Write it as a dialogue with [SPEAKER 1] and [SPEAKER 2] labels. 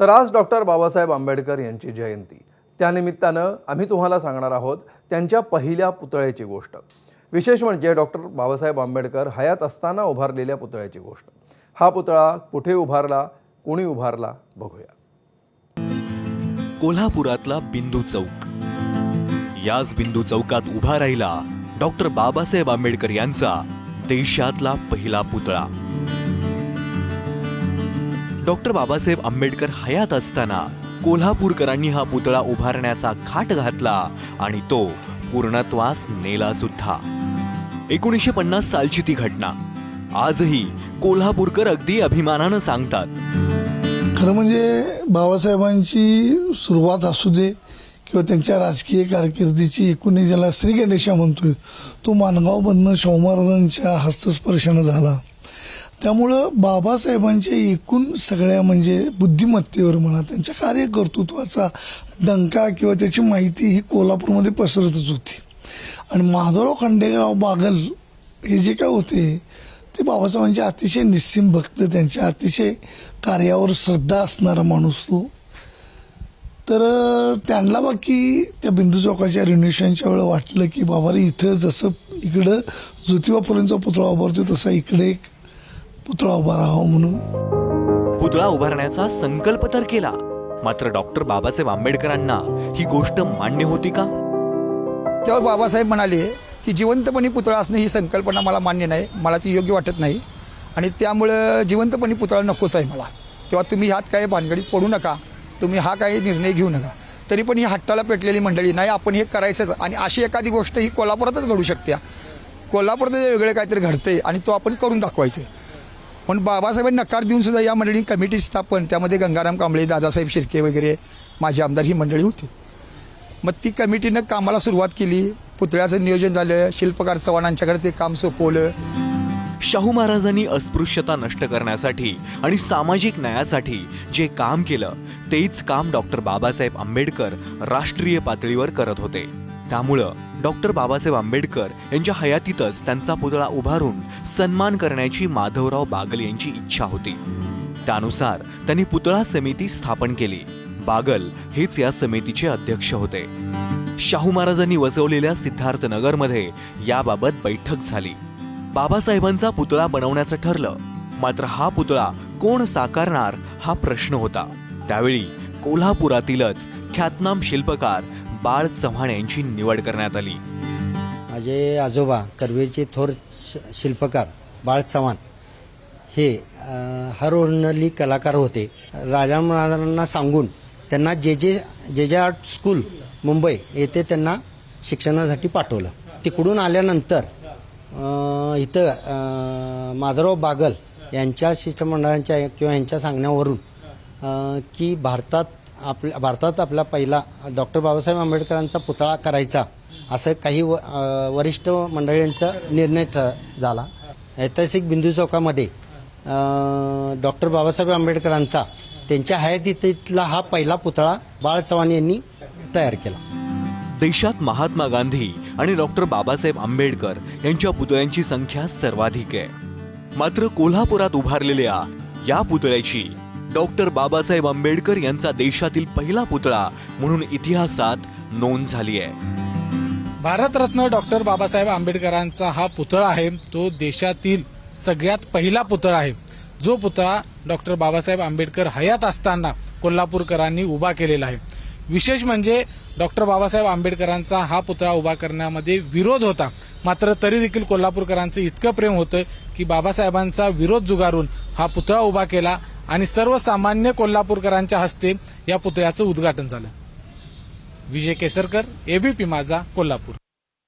[SPEAKER 1] तर आज डॉक्टर बाबासाहेब आंबेडकर यांची जयंती, त्यानिमित्तानं आम्ही तुम्हाला सांगणार आहोत त्यांच्या पहिल्या पुतळ्याची गोष्ट। विशेष म्हणजे डॉक्टर बाबासाहेब आंबेडकर हयात असताना उभारलेल्या पुतळ्याची गोष्ट। हा पुतळा कुठे उभारला, कोणी उभारला, बघूया।
[SPEAKER 2] कोल्हापुरातला बिंदू चौक। याच बिंदू चौकात उभा राहिला डॉक्टर बाबासाहेब आंबेडकर यांचा देशातला पहिला पुतळा। डॉक्टर बाबासाहेब आंबेडकर हयात असताना कोल्हापूरकरांनी हा पुतळा उभारण्याचा घाट घातला आणि तो पूर्णत्वास नेला सुद्धा। 1950 सालची ती घटना आजही कोल्हापूरकर अगदी अभिमानानं सांगतात।
[SPEAKER 3] खरं म्हणजे बाबासाहेबांची सुरुवात असू दे किंवा त्यांच्या राजकीय कारकिर्दीची एकूण ज्याला श्री गणेशा म्हणतोय तो माणगावमधनं शाहू महाराजांच्या हस्तस्पर्शानं झाला। त्यामुळं बाबासाहेबांच्या एकूण सगळ्या म्हणजे बुद्धिमत्तेवर म्हणा, त्यांच्या कार्यकर्तृत्वाचा डंका किंवा त्याची माहिती ही कोल्हापूरमध्ये पसरतच होती। आणि माधवराव खंडेराव बागल हे जे काय होते ते बाबासाहेबांचे अतिशय निस्सीम भक्त, त्यांच्या अतिशय कार्यावर श्रद्धा असणारा माणूस तो। तर त्यांना बाकी त्या बिंदू चौकाच्या रिनोव्हेशनच्या वेळेला वाटलं की बाबा रे, इथं जसं इकडं ज्योतिबा फुलेंचा पुतळा उभारतो तसा इकडे एक पुतळा उभा राहावा म्हणून
[SPEAKER 2] पुतळा उभारण्याचा संकल्प तर केला, मात्र डॉक्टर बाबासाहेब आंबेडकरांना ही गोष्ट मान्य होती का?
[SPEAKER 4] तेव्हा बाबासाहेब म्हणाले की जिवंतपणी पुतळा असणे ही संकल्पना मला मान्य नाही, मला ती योग्य वाटत नाही आणि त्यामुळं जिवंतपणी पुतळा नकोच आहे मला। तेव्हा तुम्ही ह्यात काही भानगडीत पडू नका, तुम्ही हा काही निर्णय घेऊ नका। तरी पण ही हट्टाला पेटलेली मंडळी नाही, आपण हे करायचंच आणि अशी एखादी गोष्ट ही कोल्हापुरातच घडू शकते। कोल्हापुरात वेगळे काहीतरी घडते आणि तो आपण करून दाखवायचं। पण बाबासाहेबांनी नकार देऊन सुद्धा या मंडळी कमिटी स्थापन, त्यामध्ये गंगाराम कांबळे, दादासाहेब शिर्के वगैरे माझे आमदार ही मंडळी होती। मग ती कमिटीनं कामाला सुरुवात केली, पुतळ्याचं नियोजन झालं, शिल्पकार चव्हाणांच्याकडे ते काम सोपवलं।
[SPEAKER 2] शाहू महाराजांनी अस्पृश्यता नष्ट करण्यासाठी आणि सामाजिक न्यायासाठी जे काम केलं तेच काम डॉक्टर बाबासाहेब आंबेडकर राष्ट्रीय पातळीवर करत होते। त्यामुळं डॉक्टर बाबासाहेब आंबेडकर यांच्या हयातीतच त्यांचा पुतळा उभारून सन्मान करण्याची माधवराव बागल यांची इच्छा होती। त्यानुसार त्यांनी पुतळा समिती स्थापन केली। बागल हेच या समितीचे अध्यक्ष होते। शाहू महाराजांनी वसवलेल्या सिद्धार्थनगरमध्ये याबाबत बैठक झाली। बाबासाहेबांचा पुतळा बनवण्याचं ठरलं, मात्र हा पुतळा कोण साकारणार हा प्रश्न होता। त्यावेळी कोल्हापुरातीलच ख्यातनाम शिल्पकार बाळ चव्हाण यांची निवड करण्यात आली।
[SPEAKER 5] माझे आजोबा करवीरचे थोर शिल्पकार बाळ चव्हाण हे हरवर्णली कलाकार होते। राजा महाराजांना सांगून त्यांना जे आर्ट स्कूल मुंबई येथे त्यांना शिक्षणासाठी पाठवलं। तिकडून आल्यानंतर इथं माधवराव बागल यांच्या शिष्टमंडळांच्या किंवा यांच्या सांगण्यावरून की भारतात आपला पहिला डॉक्टर बाबासाहेब आंबेडकरांचा पुतळा करायचा असं काही वरिष्ठ मंडळींचा निर्णय झाला। ऐतिहासिक बिंदू चौकामध्ये डॉक्टर बाबासाहेब आंबेडकरांचा त्यांच्या हयातीतला हा पहिला पुतळा बाळ चव्हाण यांनी तयार केला।
[SPEAKER 2] देशात महात्मा गांधी आणि डॉक्टर बाबासाहेब आंबेडकर यांच्या पुतळ्यांची संख्या सर्वाधिक आहे, मात्र कोल्हापुरात उभारलेल्या या पुतळ्याची डॉक्टर बाबासाहेब आंबेडकर यांचा देशातील पहिला पुतळा म्हणून इतिहासात नोंद झाली आहे।
[SPEAKER 6] भारतरत्न डॉक्टर बाबासाहेब आंबेडकरांचा हा पुतळा आहे तो देशातील सगळ्यात पहिला पुतळा आहे, जो पुतळा डॉक्टर बाबासाहेब आंबेडकर हयात असताना कोल्हापूरकरांनी उभा केलेला आहे। विशेष म्हणजे डॉक्टर बाबासाहेब आंबेडकरांचा हा पुतळा उभा करण्यामध्ये विरोध होता, मात्र तरी देखील कोल्हापूरकरांचं इतकं प्रेम होतं की बाबासाहेबांचा विरोध जुगारून हा पुतळा उभा केला आणि सर्वसामान्य कोल्हापूरकरांच्या हस्ते या पुतळ्याचं उद्घाटन झालं। विजय केसरकर, एबीपी माझा, कोल्हापूर।